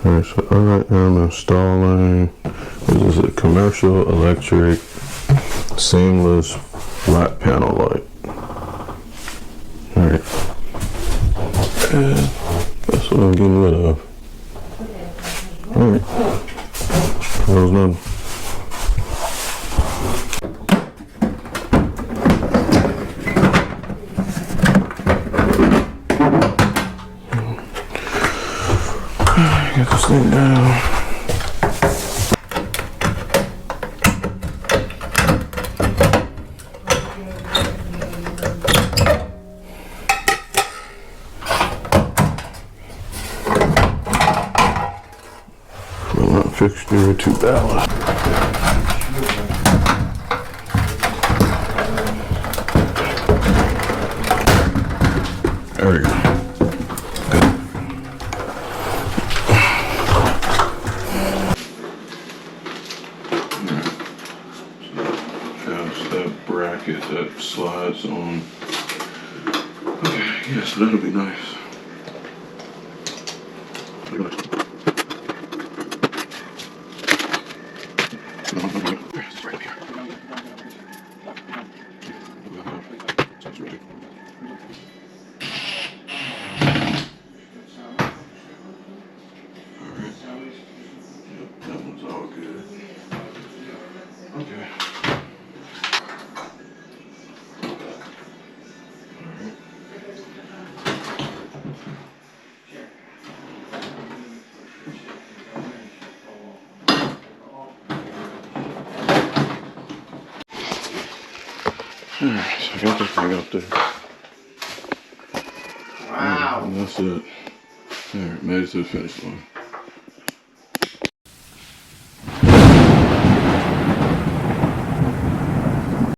Alright, so I am installing, this is a commercial electric seamless flat panel light. Alright, and that's what I'm getting rid of. Alright, that was none. Get this thing down. One fixture, 2 ballasts. There we go. That bracket that slides on. Okay, yes, that'll be nice. That one's all good. Okay. Alright, so I got this thing up there. Wow. And that's it. Alright, made it to the finish line.